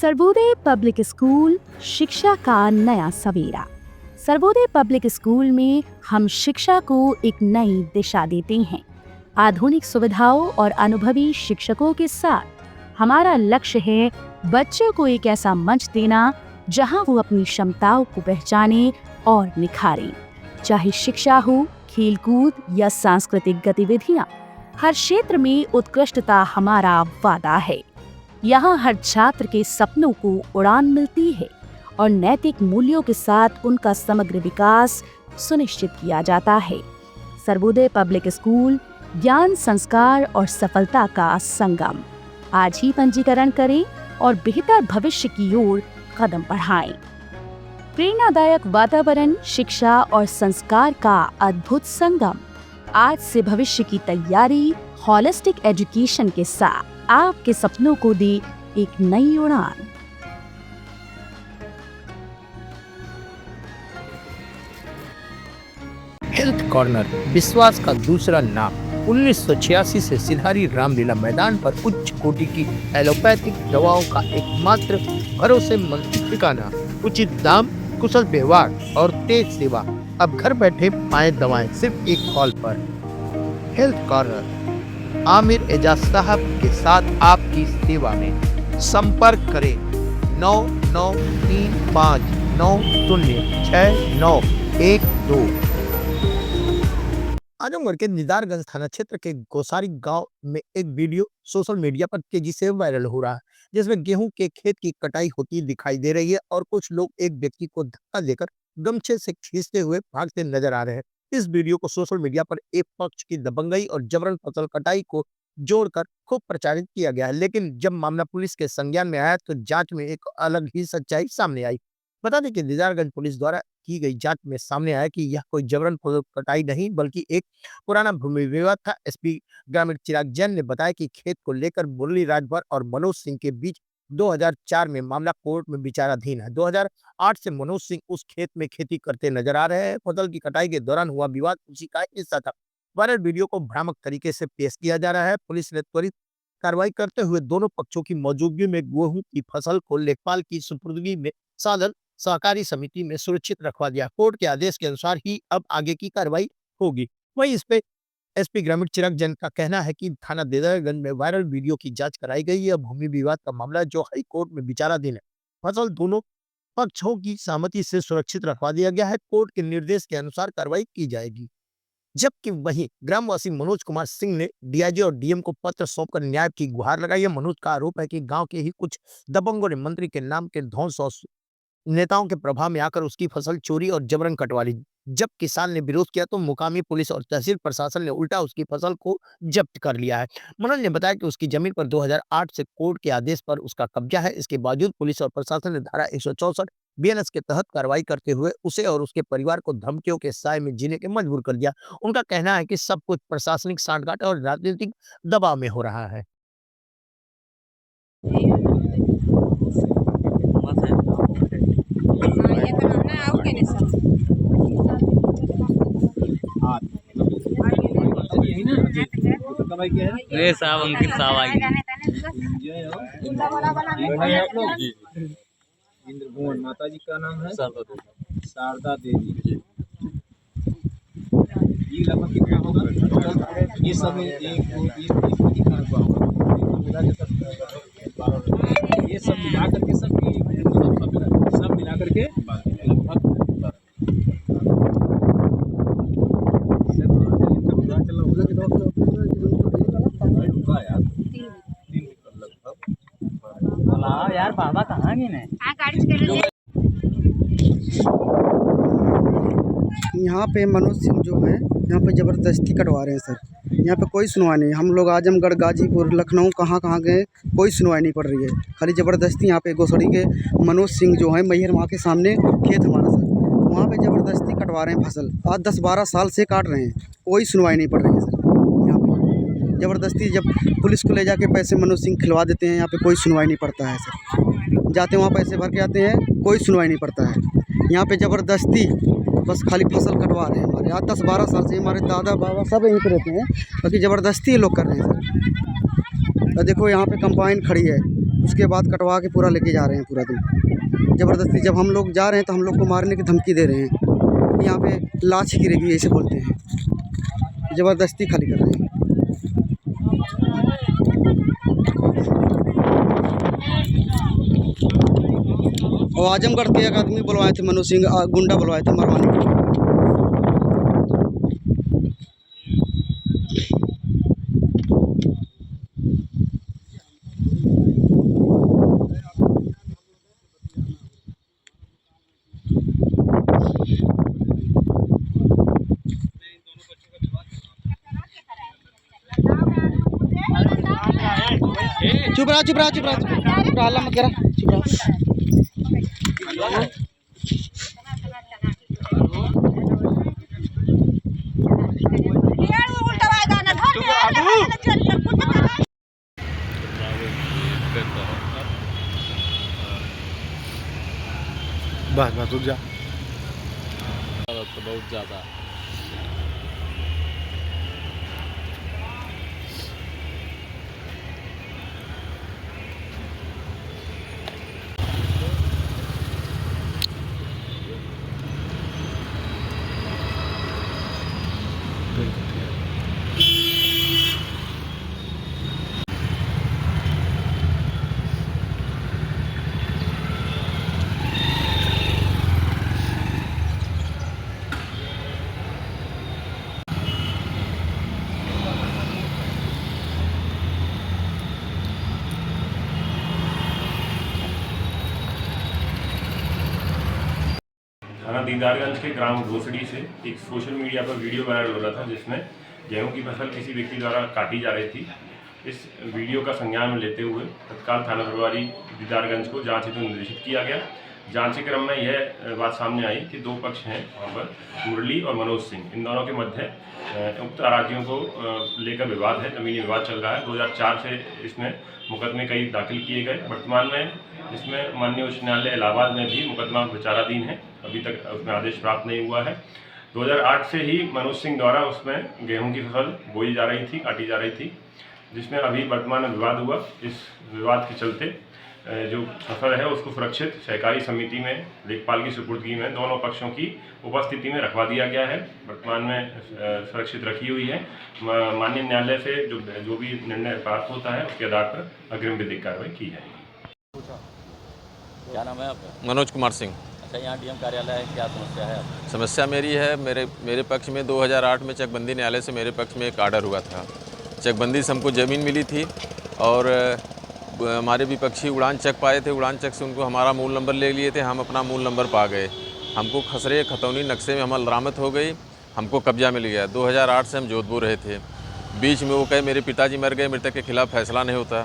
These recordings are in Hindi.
सर्वोदय पब्लिक स्कूल शिक्षा का नया सवेरा। सर्वोदय पब्लिक स्कूल में हम शिक्षा को एक नई दिशा देते हैं। आधुनिक सुविधाओं और अनुभवी शिक्षकों के साथ हमारा लक्ष्य है बच्चों को एक ऐसा मंच देना जहां वो अपनी क्षमताओं को पहचाने और निखारें। चाहे शिक्षा हो, खेलकूद या सांस्कृतिक गतिविधियां, हर क्षेत्र में उत्कृष्टता हमारा वादा है। यहाँ हर छात्र के सपनों को उड़ान मिलती है और नैतिक मूल्यों के साथ उनका समग्र विकास सुनिश्चित किया जाता है। सर्वोदय पब्लिक स्कूल ज्ञान, संस्कार और सफलता का संगम। आज ही पंजीकरण करें और बेहतर भविष्य की ओर कदम बढ़ाएं। प्रेरणादायक वातावरण, शिक्षा और संस्कार का अद्भुत संगम। आज से भविष्य की तैयारी होलिस्टिक एजुकेशन के साथ आपके सपनों को दे एक नई उड़ान। हेल्थ कॉर्नर विश्वास का दूसरा नाम। 1986 से सिधारी रामलीला मैदान पर उच्च कोटि की एलोपैथिक दवाओं का एकमात्र भरोसेमंद ठिकाना। उचित दाम, कुशल व्यवहार और तेज सेवा। अब घर बैठे पाएं दवाएं सिर्फ एक कॉल पर। हेल्थ कॉर्नर आमिर एजाज साहब के साथ आपकी सेवा में। संपर्क करें 9935906912। आजमगढ़ के निदारगंज थाना क्षेत्र के गोसारी गांव में एक वीडियो सोशल मीडिया पर तेजी से वायरल हो रहा है, जिसमें गेहूं के खेत की कटाई होती दिखाई दे रही है और कुछ लोग एक व्यक्ति को धक्का देकर गमछे से खींचते हुए भागते नजर आ रहे हैं। इस वीडियो को सोशल मीडिया पर एक पक्ष की दबंगई और जबरन फसल कटाई को जोड़कर खूब प्रचारित किया गया है, लेकिन जब मामला पुलिस के संज्ञान में आया तो जांच में एक अलग ही सच्चाई सामने आई। बता दें कि निदारगंज पुलिस द्वारा की गई जांच में सामने आया कि यह कोई जबरन फसल कटाई नहीं बल्कि एक पुराना भूमि विवाद था। एसपी ग्रामीण चिराग जैन ने बताया कि खेत को लेकर मुरली राजभर और मनोज सिंह के बीच 2004 में मामला कोर्ट में विचाराधीन है। 2008 से मनोज सिंह उस खेत में खेती करते नजर आ रहे हैं। फसल की कटाई के दौरान हुआ विवाद उसी का हिस्सा था। वायरल वीडियो को भ्रामक तरीके से पेश किया जा रहा है। पुलिस ने त्वरित कार्रवाई करते हुए दोनों पक्षों की मौजूदगी में गेहूं की फसल को लेखपाल की सुपुर्दगी में साधन सहकारी समिति में सुरक्षित रखवा दिया। कोर्ट के आदेश के अनुसार ही अब आगे की कार्रवाई होगी। वहीं इस पे एसपी ग्रामीण चिराग जैन का कहना है कि थाना निदारगंज में वायरल वीडियो की जांच कराई गई है। भूमि विवाद का मामला जो हाई कोर्ट में विचाराधीन है, फसल दोनों पक्षों की सहमति से सुरक्षित रखवा दिया गया है। कोर्ट के निर्देश के अनुसार कार्रवाई की जाएगी। जबकि वहीं ग्रामवासी मनोज कुमार सिंह ने डीआईजी और डीएम को पत्र सौंपकर न्याय की गुहार लगाई है। मनोज का आरोप है कि गांव के ही कुछ दबंगों ने मंत्री के नाम के ध्वंस और नेताओं के प्रभाव में आकर उसकी फसल चोरी और जबरन कटवा ली। जब किसान ने विरोध किया तो मुकामी पुलिस और तहसील प्रशासन ने उल्टा उसकी फसल को जब्त कर लिया है। मनोज ने बताया कि उसकी जमीन पर 2008 से कोर्ट के आदेश पर उसका कब्जा है। इसके बावजूद पुलिस और प्रशासन ने धारा 164 बीएनएस के तहत कार्रवाई करते हुए उसे और उसके परिवार को धमकियों के साए में जीने के मजबूर कर दिया। उनका कहना है कि सब कुछ प्रशासनिक सांठगांठ और राजनीतिक दबाव में हो रहा है। साहब अंकित साहब आएंगे। इंद्र भुवन माता जी का नाम है शारदा देवी। ये लगभग कितना होगा? ये सब 1 2 3 कितना होगा? ये सब मिला करके सब मिला करके लगभग यार बाबा कहाँ गए ने? यहाँ पे मनोज सिंह जो है यहाँ पे ज़बरदस्ती कटवा रहे हैं सर। यहाँ पे कोई सुनवाई नहीं। हम लोग आजमगढ़, गाजीपुर, लखनऊ कहाँ गए, कोई सुनवाई नहीं पड़ रही है। खाली ज़बरदस्ती यहाँ पे गोसड़ी के मनोज सिंह जो है मैहर वहाँ के सामने खेत हमारा सर, वहाँ पे ज़बरदस्ती कटवा रहे हैं फसल। आज 10-12 साल से काट रहे हैं, कोई सुनवाई नहीं पड़ रही है सर। यहाँ पे ज़बरदस्ती जब पुलिस को ले जाके पैसे मनोज सिंह खिलवा देते हैं, यहाँ पे कोई सुनवाई नहीं पड़ता है सर। जाते वहाँ पैसे भर के आते हैं, कोई सुनवाई नहीं पड़ता है। यहाँ पे ज़बरदस्ती बस खाली फसल कटवा रहे हैं हमारे। आज 10-12 साल से हमारे दादा बाबा सब यहीं पे रहते हैं, बाकी ज़बरदस्ती लोग कर रहे हैं सर। और देखो यहाँ पे कंपाइन खड़ी है, उसके बाद कटवा के पूरा लेके जा रहे हैं पूरा दिन ज़बरदस्ती। जब हम लोग जा रहे हैं तो हम लोग को मारने की धमकी दे रहे हैं, यहाँ पे लाश गिरेगी ऐसे बोलते हैं, ज़बरदस्ती खाली कर रहे हैं। और आजमगढ़ के एक आदमी बुलवाए थे, मनोज सिंह गुंडा बुलवाए थे मरवाने के लिए। चुप रहा, चुप रहा, चुप रहा, चुप रहा, हल्ला मत करा, चुप रहा। बस बस रुक जा। तो बहुत ज़्यादा थाना दीदारगंज के ग्राम घोसड़ी से एक सोशल मीडिया पर वीडियो वायरल हो रहा था जिसमें गेहूं की फसल किसी व्यक्ति द्वारा काटी जा रही थी। इस वीडियो का संज्ञान में लेते हुए तत्काल थाना प्रभारी दीदारगंज को जांच हेतु निर्देशित किया गया। जांच के क्रम में यह बात सामने आई कि दो पक्ष हैं वहाँ पर, मुरली और मनोज सिंह, इन दोनों के मध्य उक्त अराजियों को लेकर विवाद है, जमीनी विवाद चल रहा है। 2004 से इसमें मुकदमे कई दाखिल किए गए। वर्तमान में इसमें माननीय उच्च न्यायालय इलाहाबाद में भी मुकदमा विचाराधीन है, अभी तक उसमें आदेश प्राप्त नहीं हुआ है। 2008 से ही मनोज सिंह द्वारा उसमें गेहूं की फसल बोई जा रही थी, काटी जा रही थी, जिसमें अभी वर्तमान में विवाद हुआ। इस विवाद के चलते जो फसल है उसको सुरक्षित सहकारी समिति में लेखपाल की सुपुर्दगी में दोनों पक्षों की उपस्थिति में रखवा दिया गया है। वर्तमान में सुरक्षित रखी हुई है। माननीय न्यायालय से जो भी निर्णय प्राप्त होता है उसके आधार पर अग्रिम विधिक कार्रवाई की जाएगी। क्या नाम है आपका? मनोज कुमार सिंह। अच्छा, यहाँ डीएम कार्यालय है, क्या समस्या है आपकी? समस्या मेरी है, मेरे पक्ष में 2008 में चकबंदी न्यायालय से मेरे पक्ष में एक आर्डर हुआ था। चकबंदी से हमको ज़मीन मिली थी और हमारे विपक्षी उड़ान चक पाए थे। उड़ान चक से उनको हमारा मूल नंबर ले लिए थे, हम अपना मूल नंबर पा गए। हमको खसरे खतौनी नक्शे में हमारी बरामद हो गई, हमको कब्जा मिल गया। 2008 से हम जोधपुर रहे थे। बीच में वो कहे मेरे पिताजी मर गए, मृतक के खिलाफ़ फैसला नहीं होता,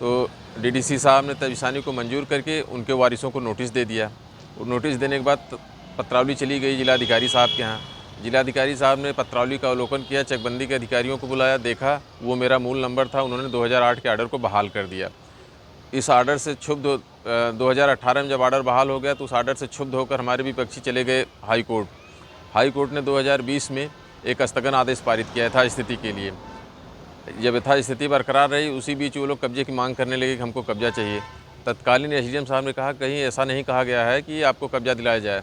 तो डीडीसी साहब ने तबिशानी को मंजूर करके उनके वारिसों को नोटिस दे दिया। और नोटिस देने के बाद पत्रावली चली गई जिलाधिकारी साहब के यहाँ। जिलाधिकारी साहब ने पत्रावली का अवलोकन किया, चकबंदी के अधिकारियों को बुलाया, देखा वो मेरा मूल नंबर था। उन्होंने 2008 के आर्डर को बहाल कर दिया। इस आर्डर से क्षुब्ध 2018 में जब आर्डर बहाल हो गया तो उस आर्डर से क्षुब्ध होकर हमारे विपक्षी चले गए हाई कोर्ट। हाई कोर्ट ने 2020 में एक स्थगन आदेश पारित किया था स्थिति के लिए। जब यथास्थिति बरकरार रही, उसी बीच वो लोग कब्जे की मांग करने लगे कि हमको कब्जा चाहिए। तत्कालीन एसडीएम साहब ने कहा कहीं ऐसा नहीं कहा गया है कि आपको कब्जा दिलाया जाए,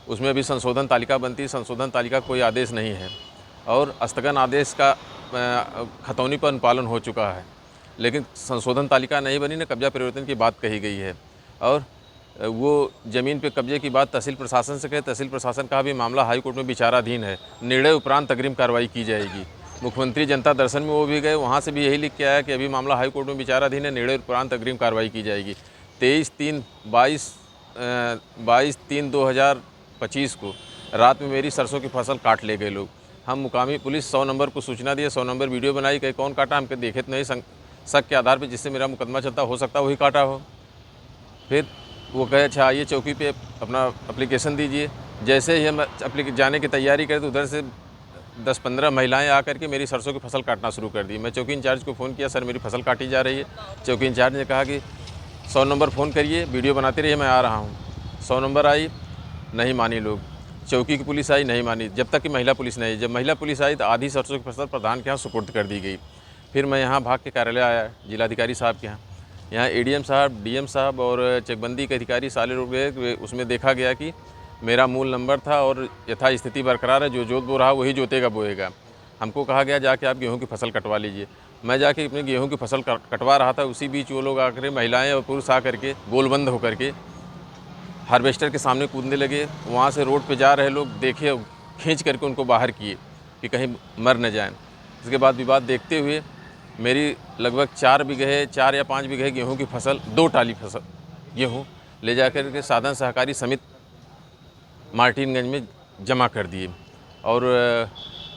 उसमें अभी संशोधन तालिका बनती, संशोधन तालिका कोई आदेश नहीं है और स्थगन आदेश का खतौनी पर अनुपालन हो चुका है, लेकिन संशोधन तालिका नहीं बनी, न कब्जा परिवर्तन की बात कही गई है। और वो ज़मीन पे कब्जे की बात तहसील प्रशासन से कहे, तहसील प्रशासन का भी मामला हाईकोर्ट में विचाराधीन है। निर्णय उपरांत अग्रिम कार्रवाई की जाएगी। मुख्यमंत्री जनता दर्शन में वो भी गए, वहाँ से भी यही लिख के आया कि अभी मामला हाईकोर्ट में विचाराधीन है, निर्णय उपरांत अग्रिम कार्रवाई की जाएगी। 22/3/2025 को रात में मेरी सरसों की फसल काट ले गए लोग। हम मुकामी पुलिस 100 नंबर को सूचना दिए, 100 नंबर वीडियो बनाई, कहीं कौन काटा, हमको देखे तो नहीं, शक के आधार पर जिससे मेरा मुकदमा चलता हो सकता वही काटा हो। फिर वो कहे अच्छा आइए चौकी पे अपना एप्लीकेशन दीजिए। जैसे ही हम जाने की तैयारी करें तो उधर से 10-15 महिलाएं आकर के मेरी सरसों की फसल काटना शुरू कर दी। मैं चौकी इंचार्ज को फ़ोन किया, सर मेरी फसल काटी जा रही है। चौकी इंचार्ज ने कहा कि 100 नंबर फ़ोन करिए, वीडियो बनाते रहिए, मैं आ रहा हूँ। 100 नंबर आई, नहीं मानी लोग। चौकी की पुलिस आई, नहीं मानी, जब तक कि महिला पुलिस नहीं आई। जब महिला पुलिस आई तो आधी सरसों की फसल प्रधान के यहाँ सुपुर्द कर दी गई। फिर मैं यहाँ भाग के कार्यालय आया, जिलाधिकारी साहब के यहाँ। यहाँ एडीएम साहब, डीएम साहब और चकबंदी के अधिकारी सारे लोग गए। उसमें देखा गया कि मेरा मूल नंबर था और यथास्थिति बरकरार है, जो जोत बो रहा वही जोतेगा बोएगा। हमको कहा गया जाके आप गेहूं की फसल कटवा लीजिए। मैं जाके अपने गेहूं की फसल कटवा रहा था, उसी बीच वो लोग आकर, महिलाएं और पुरुष आकर के गोलबंद होकर के हार्वेस्टर के सामने कूदने लगे। वहाँ से रोड पे जा रहे लोग देखे, खींच करके उनको बाहर किए कि कहीं मर न जाएं। इसके बाद विवाद देखते हुए मेरी लगभग 4 या 5 बीघे गेहूं की फसल, 2 टाली फसल गेहूं ले जाकर के साधन सहकारी समिति मार्टिनगंज में जमा कर दिए। और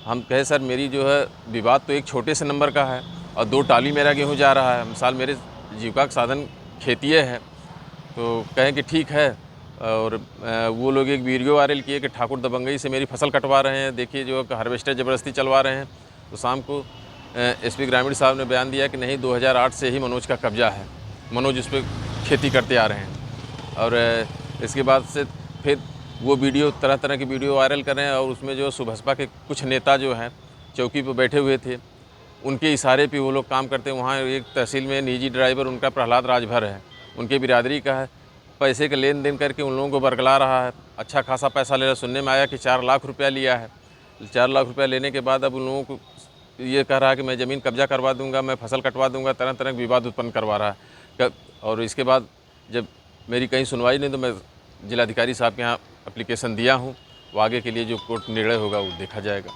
हम कहे सर मेरी जो है विवाद तो एक छोटे से नंबर का है और 2 टाली मेरा गेहूं जा रहा है, मिसाल मेरे जीविका का साधन खेती है। तो कहें कि ठीक है। और वो लोग एक वीडियो वायरल किए कि ठाकुर दबंगई से मेरी फसल कटवा रहे हैं, देखिए जो हार्वेस्टर ज़बरदस्ती चलवा रहे हैं। तो शाम को एसपी ग्रामीण साहब ने बयान दिया कि नहीं, 2008 से ही मनोज का कब्जा है, मनोज उस पर खेती करते आ रहे हैं। और इसके बाद से फिर वो वीडियो, तरह तरह की वीडियो वायरल कर रहे हैं। और उसमें जो सुबहसपा के कुछ नेता जो हैं चौकी पर बैठे हुए थे, उनके इशारे पे वो लोग काम करते हैं। वहाँ एक तहसील में निजी ड्राइवर उनका प्रहलाद राजभर है, उनके बिरादरी का है, पैसे का लेन देन करके उन लोगों को बरगला रहा है, अच्छा खासा पैसा ले रहा है। सुनने में आया कि 4 लाख रुपया लिया है। 4 लाख रुपया लेने के बाद अब उन लोगों को ये कह रहा है कि मैं ज़मीन कब्जा करवा दूंगा, मैं फसल कटवा दूंगा, तरह तरह के विवाद उत्पन्न करवा रहा है। और इसके बाद जब मेरी कहीं सुनवाई नहीं, तो मैं जिलाधिकारी साहब के यहाँ एप्लीकेशन दिया हूँ। वो आगे के लिए जो कोर्ट निर्णय होगा वो देखा जाएगा।